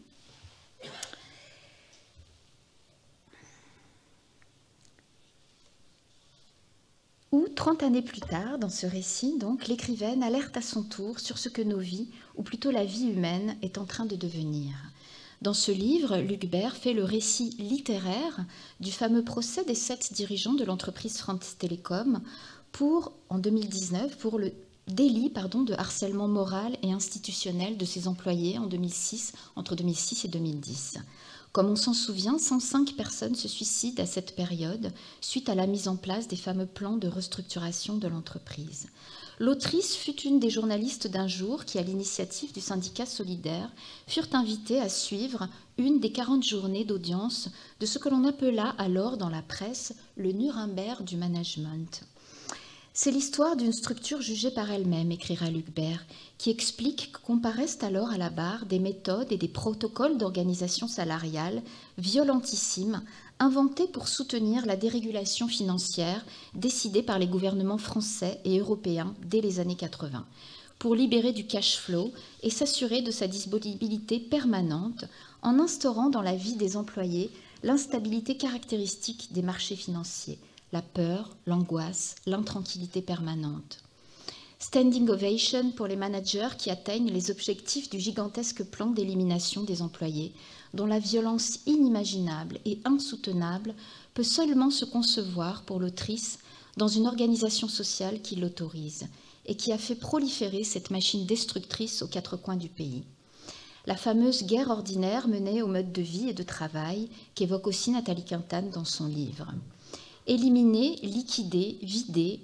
Où, 30 années plus tard, dans ce récit, donc, l'écrivaine alerte à son tour sur ce que nos vies, ou plutôt la vie humaine, est en train de devenir. Dans ce livre, Lucbert fait le récit littéraire du fameux procès des 7 dirigeants de l'entreprise France Télécom en 2019, pour le délit de harcèlement moral et institutionnel de ses employés entre 2006 et 2010. Comme on s'en souvient, 105 personnes se suicident à cette période suite à la mise en place des fameux plans de restructuration de l'entreprise. L'autrice fut une des journalistes d'Un Jour qui, à l'initiative du syndicat Solidaire, furent invitées à suivre une des 40 journées d'audience de ce que l'on appela alors dans la presse le Nuremberg du management. C'est l'histoire d'une structure jugée par elle-même, écrira Lucbert, qui explique que comparaissent alors à la barre des méthodes et des protocoles d'organisation salariale violentissimes, inventés pour soutenir la dérégulation financière décidée par les gouvernements français et européens dès les années 80, pour libérer du cash flow et s'assurer de sa disponibilité permanente en instaurant dans la vie des employés l'instabilité caractéristique des marchés financiers, la peur, l'angoisse, l'intranquillité permanente. Standing ovation pour les managers qui atteignent les objectifs du gigantesque plan d'élimination des employés, dont la violence inimaginable et insoutenable peut seulement se concevoir pour l'autrice dans une organisation sociale qui l'autorise et qui a fait proliférer cette machine destructrice aux 4 coins du pays. la fameuse guerre ordinaire menée au mode de vie et de travail qu'évoque aussi Nathalie Quintane dans son livre. Éliminer, liquider, vider,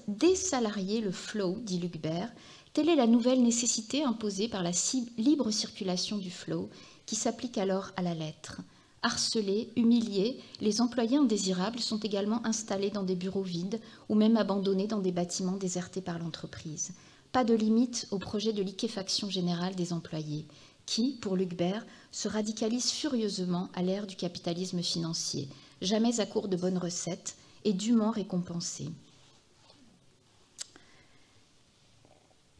désalarier le flow, dit Luc Baird, telle est la nouvelle nécessité imposée par la libre circulation du flow qui s'applique alors à la lettre. Harcelés, humiliés, les employés indésirables sont également installés dans des bureaux vides ou même abandonnés dans des bâtiments désertés par l'entreprise. Pas de limite au projet de liquéfaction générale des employés, qui, pour Luc Baird, se radicalise furieusement à l'ère du capitalisme financier, jamais à court de bonnes recettes et dûment récompensé.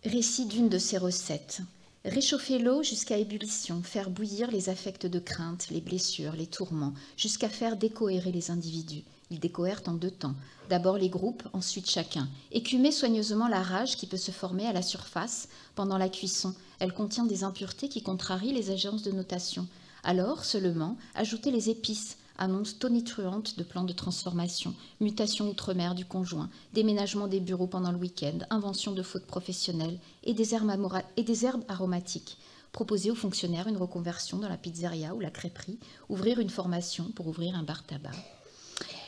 Récit d'une de ces recettes. Réchauffer l'eau jusqu'à ébullition, faire bouillir les affects de crainte, les blessures, les tourments, jusqu'à faire décohérer les individus. Ils décohèrent en 2 temps. D'abord les groupes, ensuite chacun. Écumer soigneusement la rage qui peut se former à la surface pendant la cuisson. Elle contient des impuretés qui contrarient les agences de notation. Alors, seulement, ajouter les épices, annonce tonitruante de plans de transformation, mutation outre-mer du conjoint, déménagement des bureaux pendant le week-end, invention de fautes professionnelles et des herbes aromatiques. Proposer aux fonctionnaires une reconversion dans la pizzeria ou la crêperie, ouvrir une formation pour ouvrir un bar-tabac.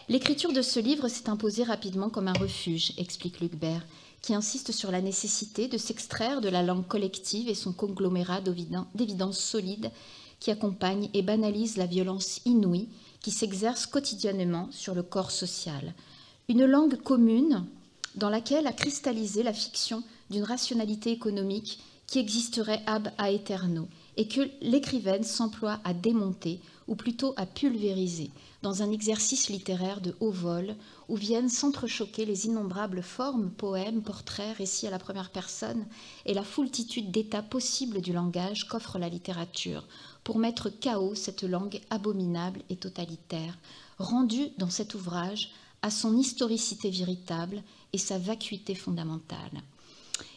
L'écriture de ce livre s'est imposée rapidement comme un refuge, explique Luc Baird, qui insiste sur la nécessité de s'extraire de la langue collective et son conglomérat d'évidences solides qui accompagne et banalise la violence inouïe qui s'exerce quotidiennement sur le corps social. Une langue commune dans laquelle a cristallisé la fiction d'une rationalité économique qui existerait ab aeterno et que l'écrivaine s'emploie à démonter, ou plutôt à pulvériser, dans un exercice littéraire de haut vol où viennent s'entrechoquer les innombrables formes, poèmes, portraits, récits à la première personne et la foultitude d'états possibles du langage qu'offre la littérature pour mettre KO cette langue abominable et totalitaire, rendue dans cet ouvrage à son historicité véritable et sa vacuité fondamentale.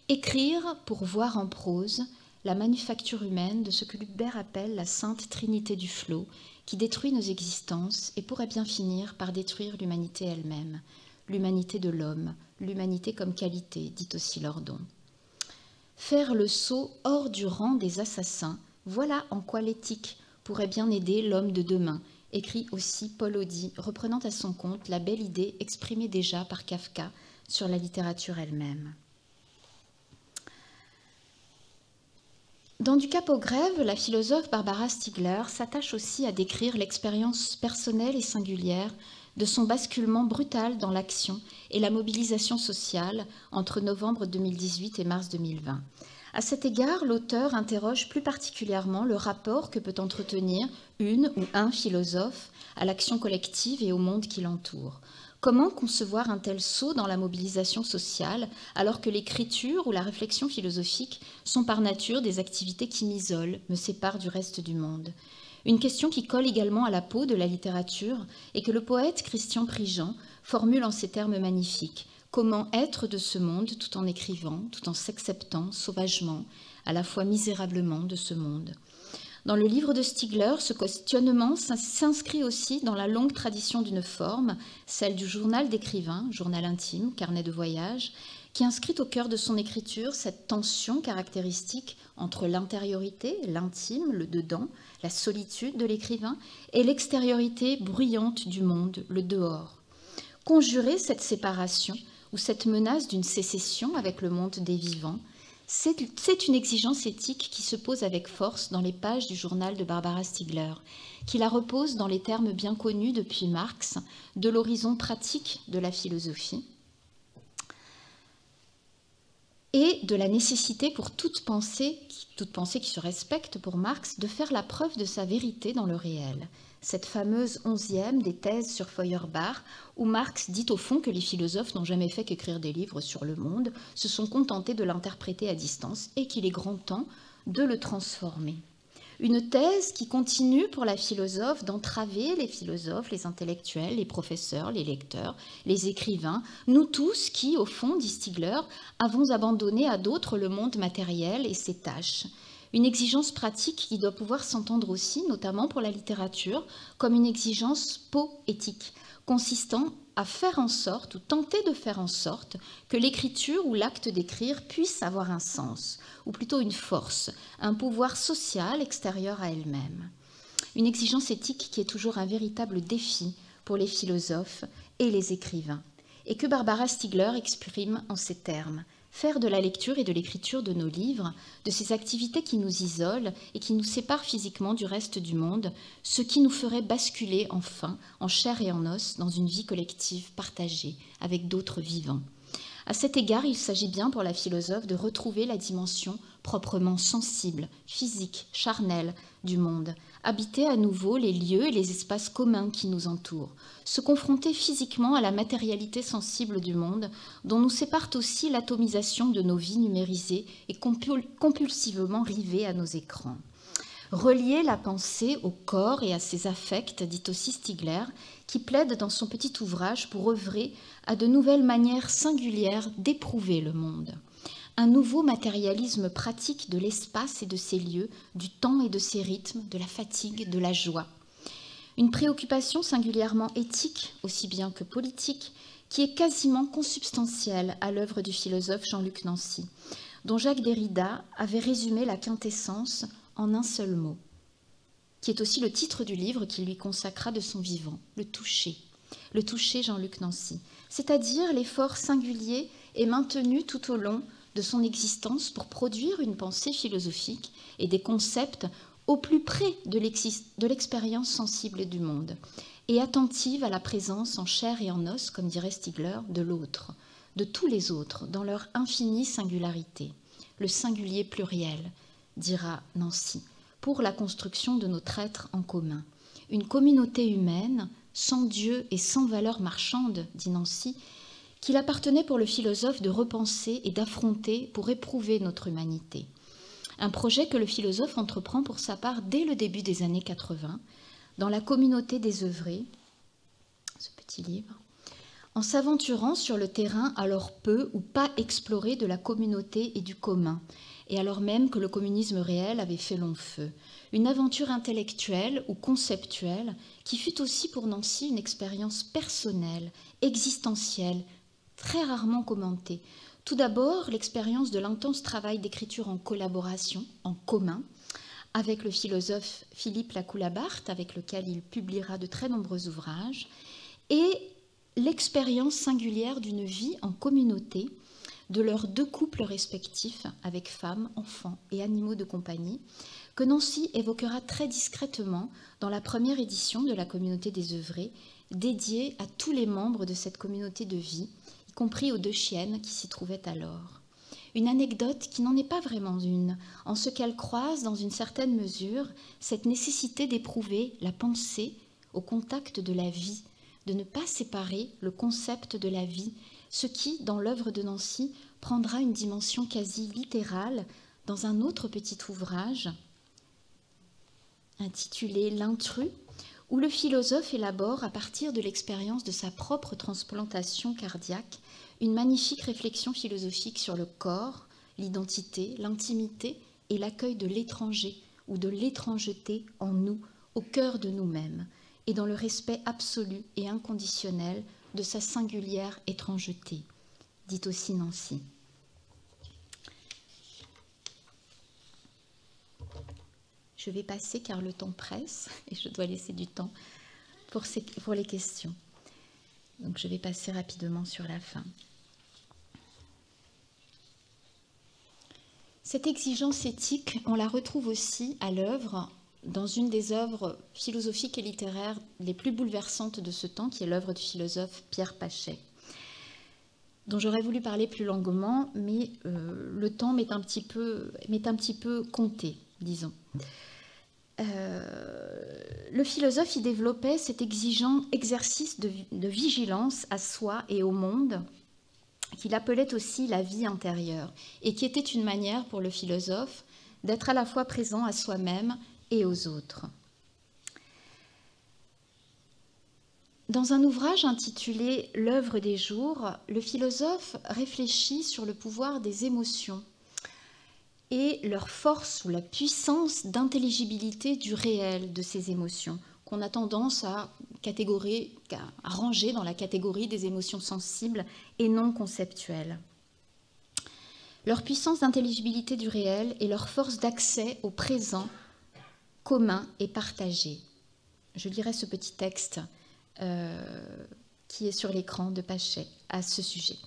Écrire pour voir en prose la manufacture humaine de ce que Luc Baird appelle la sainte trinité du flot, qui détruit nos existences et pourrait bien finir par détruire l'humanité elle-même, l'humanité de l'homme, l'humanité comme qualité, dit aussi Lordon. Faire le saut hors du rang des assassins, voilà en quoi l'éthique pourrait bien aider l'homme de demain, écrit aussi Paul Audy, reprenant à son compte la belle idée exprimée déjà par Kafka sur la littérature elle-même. Dans Du Cap aux Grèves, la philosophe Barbara Stiegler s'attache aussi à décrire l'expérience personnelle et singulière de son basculement brutal dans l'action et la mobilisation sociale entre novembre 2018 et mars 2020. À cet égard, l'auteur interroge plus particulièrement le rapport que peut entretenir une ou un philosophe à l'action collective et au monde qui l'entoure. Comment concevoir un tel saut dans la mobilisation sociale alors que l'écriture ou la réflexion philosophique sont par nature des activités qui m'isolent, me séparent du reste du monde? Une question qui colle également à la peau de la littérature et que le poète Christian Prigent formule en ces termes magnifiques. Comment être de ce monde tout en écrivant, tout en s'acceptant sauvagement, à la fois misérablement de ce monde? Dans le livre de Stiegler, ce questionnement s'inscrit aussi dans la longue tradition d'une forme, celle du journal d'écrivain, journal intime, carnet de voyage, qui inscrit au cœur de son écriture cette tension caractéristique entre l'intériorité, l'intime, le dedans, la solitude de l'écrivain, et l'extériorité bruyante du monde, le dehors. Conjurer cette séparation ou cette menace d'une sécession avec le monde des vivants, c'est une exigence éthique qui se pose avec force dans les pages du journal de Barbara Stiegler, qui la repose dans les termes bien connus depuis Marx de l'horizon pratique de la philosophie et de la nécessité pour toute pensée qui se respecte pour Marx de faire la preuve de sa vérité dans le réel. Cette fameuse 11e des thèses sur Feuerbach, où Marx dit au fond que les philosophes n'ont jamais fait qu'écrire des livres sur le monde, se sont contentés de l'interpréter à distance et qu'il est grand temps de le transformer. Une thèse qui continue pour la philosophe d'entraver les philosophes, les intellectuels, les professeurs, les lecteurs, les écrivains, nous tous qui, au fond, dit Stiegler, avons abandonné à d'autres le monde matériel et ses tâches. Une exigence pratique qui doit pouvoir s'entendre aussi, notamment pour la littérature, comme une exigence poétique, consistant à faire en sorte, ou tenter de faire en sorte, que l'écriture ou l'acte d'écrire puisse avoir un sens, ou plutôt une force, un pouvoir social extérieur à elle-même. Une exigence éthique qui est toujours un véritable défi pour les philosophes et les écrivains, et que Barbara Stiegler exprime en ces termes: faire de la lecture et de l'écriture de nos livres, de ces activités qui nous isolent et qui nous séparent physiquement du reste du monde, ce qui nous ferait basculer enfin, en chair et en os, dans une vie collective partagée avec d'autres vivants. À cet égard, il s'agit bien pour la philosophe de retrouver la dimension proprement sensible, physique, charnelle du monde, habiter à nouveau les lieux et les espaces communs qui nous entourent, se confronter physiquement à la matérialité sensible du monde, dont nous sépare aussi l'atomisation de nos vies numérisées et compulsivement rivées à nos écrans. Relier la pensée au corps et à ses affects, dit aussi Stiegler, qui plaide dans son petit ouvrage pour œuvrer à de nouvelles manières singulières d'éprouver le monde. Un nouveau matérialisme pratique de l'espace et de ses lieux, du temps et de ses rythmes, de la fatigue, de la joie. Une préoccupation singulièrement éthique, aussi bien que politique, qui est quasiment consubstantielle à l'œuvre du philosophe Jean-Luc Nancy, dont Jacques Derrida avait résumé la quintessence en un seul mot, qui est aussi le titre du livre qu'il lui consacra de son vivant, le toucher Jean-Luc Nancy, c'est-à-dire l'effort singulier et maintenu tout au long de son existence pour produire une pensée philosophique et des concepts au plus près de l'expérience sensible du monde, et attentive à la présence en chair et en os, comme dirait Stiegler, de l'autre, de tous les autres, dans leur infinie singularité, le singulier pluriel, dira Nancy, pour la construction de notre être en commun. Une communauté humaine, sans Dieu et sans valeur marchande, dit Nancy, qu'il appartenait pour le philosophe de repenser et d'affronter pour éprouver notre humanité. Un projet que le philosophe entreprend pour sa part dès le début des années 80, dans la communauté des œuvrés, ce petit livre, en s'aventurant sur le terrain alors peu ou pas exploré de la communauté et du commun, et alors même que le communisme réel avait fait long feu. Une aventure intellectuelle ou conceptuelle qui fut aussi pour Nancy une expérience personnelle, existentielle, très rarement commentée. Tout d'abord, l'expérience de l'intense travail d'écriture en collaboration, en commun, avec le philosophe Philippe Lacoue-Labarthe, avec lequel il publiera de très nombreux ouvrages, et l'expérience singulière d'une vie en communauté, de leurs deux couples respectifs avec femmes, enfants et animaux de compagnie, que Nancy évoquera très discrètement dans la première édition de la communauté des œuvrés, dédiée à tous les membres de cette communauté de vie, y compris aux deux chiennes qui s'y trouvaient alors. Une anecdote qui n'en est pas vraiment une, en ce qu'elle croise dans une certaine mesure cette nécessité d'éprouver la pensée au contact de la vie, de ne pas séparer le concept de la vie, ce qui, dans l'œuvre de Nancy, prendra une dimension quasi littérale dans un autre petit ouvrage intitulé « L'intrus », où le philosophe élabore, à partir de l'expérience de sa propre transplantation cardiaque, une magnifique réflexion philosophique sur le corps, l'identité, l'intimité et l'accueil de l'étranger ou de l'étrangeté en nous, au cœur de nous-mêmes, et dans le respect absolu et inconditionnel de sa singulière étrangeté, dit aussi Nancy. Je vais passer car le temps presse et je dois laisser du temps pour les questions. Donc je vais passer rapidement sur la fin. Cette exigence éthique, on la retrouve aussi à l'œuvre, dans une des œuvres philosophiques et littéraires les plus bouleversantes de ce temps, qui est l'œuvre du philosophe Pierre Pachet, dont j'aurais voulu parler plus longuement, mais le temps m'est un petit peu compté, disons. Le philosophe y développait cet exigeant exercice de vigilance à soi et au monde, qu'il appelait aussi la vie intérieure, et qui était une manière pour le philosophe d'être à la fois présent à soi-même et aux autres. Dans un ouvrage intitulé « L'œuvre des jours », le philosophe réfléchit sur le pouvoir des émotions et leur force ou la puissance d'intelligibilité du réel de ces émotions, qu'on a tendance à ranger dans la catégorie des émotions sensibles et non conceptuelles. Leur puissance d'intelligibilité du réel et leur force d'accès au présent commun et partagé. Je lirai ce petit texte qui est sur l'écran de Pachet à ce sujet.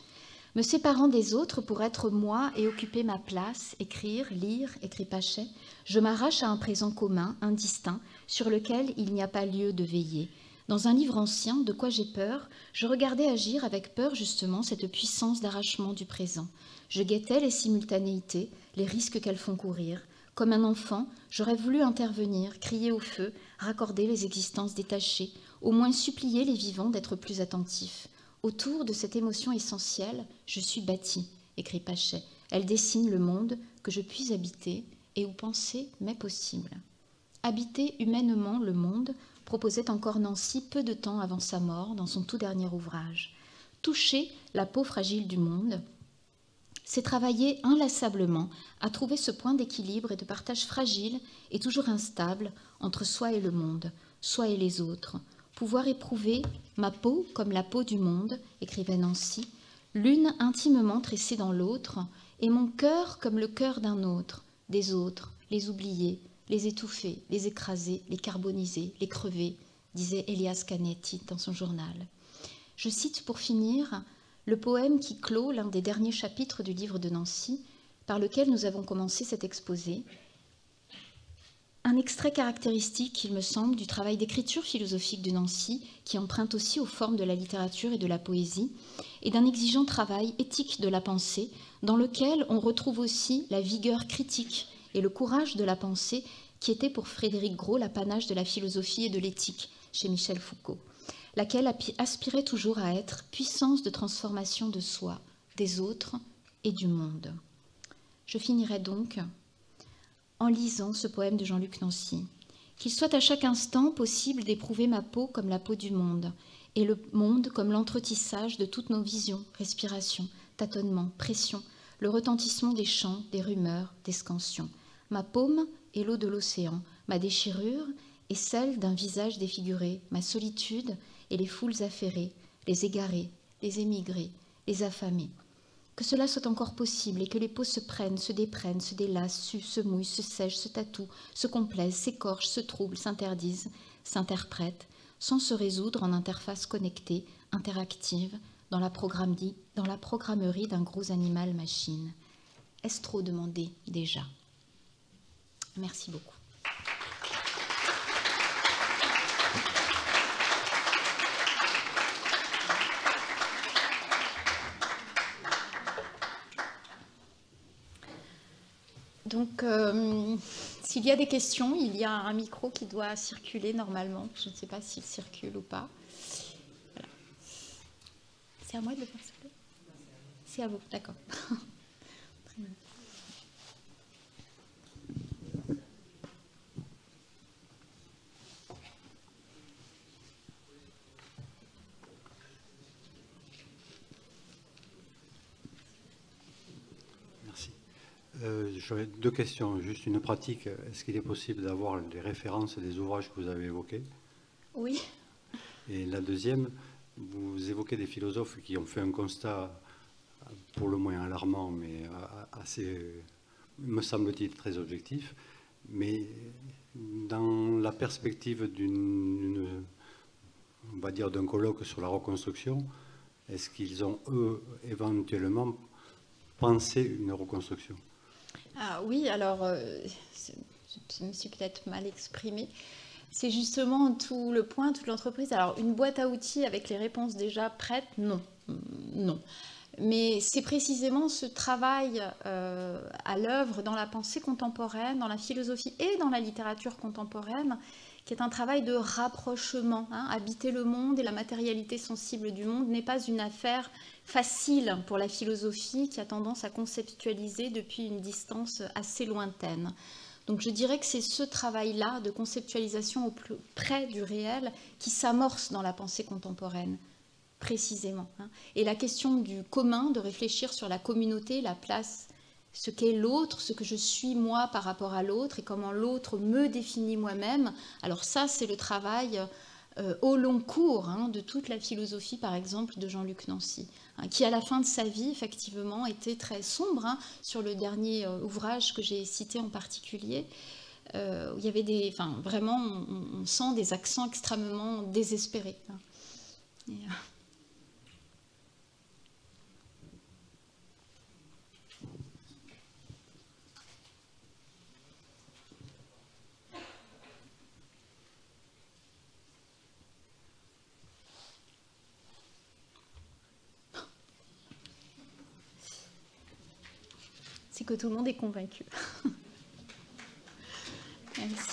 Me séparant des autres pour être moi et occuper ma place, écrire, lire, écrit Pachet, je m'arrache à un présent commun, indistinct, sur lequel il n'y a pas lieu de veiller. Dans un livre ancien, De quoi j'ai peur, je regardais agir avec peur justement cette puissance d'arrachement du présent. Je guettais les simultanéités, les risques qu'elles font courir. Comme un enfant, j'aurais voulu intervenir, crier au feu, raccorder les existences détachées, au moins supplier les vivants d'être plus attentifs. Autour de cette émotion essentielle, je suis bâtie, écrit Pachet. Elle dessine le monde que je puis habiter et où penser m'est possible. Habiter humainement le monde, proposait encore Nancy peu de temps avant sa mort dans son tout dernier ouvrage. Toucher la peau fragile du monde, c'est travailler inlassablement à trouver ce point d'équilibre et de partage fragile et toujours instable entre soi et le monde, soi et les autres. Pouvoir éprouver ma peau comme la peau du monde, écrivait Nancy, l'une intimement tressée dans l'autre, et mon cœur comme le cœur d'un autre, des autres, les oublier, les étouffer, les écraser, les carboniser, les crever, disait Elias Canetti dans son journal. Je cite pour finir le poème qui clôt l'un des derniers chapitres du livre de Nancy, par lequel nous avons commencé cet exposé. Un extrait caractéristique, il me semble, du travail d'écriture philosophique de Nancy, qui emprunte aussi aux formes de la littérature et de la poésie, et d'un exigeant travail éthique de la pensée, dans lequel on retrouve aussi la vigueur critique et le courage de la pensée, qui était pour Frédéric Gros l'apanage de la philosophie et de l'éthique chez Michel Foucault, laquelle aspirait toujours à être puissance de transformation de soi, des autres et du monde. Je finirai donc en lisant ce poème de Jean-Luc Nancy. Qu'il soit à chaque instant possible d'éprouver ma peau comme la peau du monde, et le monde comme l'entretissage de toutes nos visions, respirations, tâtonnements, pressions, le retentissement des chants, des rumeurs, des scansions. Ma paume est l'eau de l'océan, ma déchirure est celle d'un visage défiguré, ma solitude et les foules affairées, les égarés, les émigrés, les affamés. Que cela soit encore possible et que les peaux se prennent, se déprennent, se délassent, suent, se mouillent, se sèchent, se tatouent, se complaisent, s'écorchent, se troublent, s'interdisent, s'interprètent, sans se résoudre en interface connectée, interactive, dans la programmerie d'un gros animal machine. Est-ce trop demandé déjà? Merci beaucoup. Donc, s'il y a des questions, il y a un micro qui doit circuler normalement. Je ne sais pas s'il circule ou pas. Voilà. C'est à moi de le faire circuler? C'est à vous, d'accord. Très bien. J'aurais deux questions, juste une pratique. Est-ce qu'il est possible d'avoir les références des ouvrages que vous avez évoqués? Oui. Et la deuxième, vous évoquez des philosophes qui ont fait un constat pour le moins alarmant, mais assez, me semble-t-il, très objectif. Mais dans la perspective on va dire, d'un colloque sur la reconstruction, est-ce qu'ils ont, eux, éventuellement pensé une reconstruction? Ah oui, alors, je me suis peut-être mal exprimée. C'est justement tout le point, toute l'entreprise. Alors, une boîte à outils avec les réponses déjà prêtes, non. Non. Mais c'est précisément ce travail à l'œuvre dans la pensée contemporaine, dans la philosophie et dans la littérature contemporaine, qui est un travail de rapprochement. Habiter le monde et la matérialité sensible du monde n'est pas une affaire facile pour la philosophie qui a tendance à conceptualiser depuis une distance assez lointaine. Donc je dirais que c'est ce travail-là de conceptualisation au plus près du réel qui s'amorce dans la pensée contemporaine, précisément. Et la question du commun, de réfléchir sur la communauté, la place ce qu'est l'autre, ce que je suis moi par rapport à l'autre et comment l'autre me définit moi-même. Alors ça, c'est le travail au long cours de toute la philosophie, par exemple, de Jean-Luc Nancy, qui à la fin de sa vie, effectivement, était très sombre sur le dernier ouvrage que j'ai cité en particulier, où il y avait vraiment, on sent des accents extrêmement désespérés. Et, c'est que tout le monde est convaincu. Merci.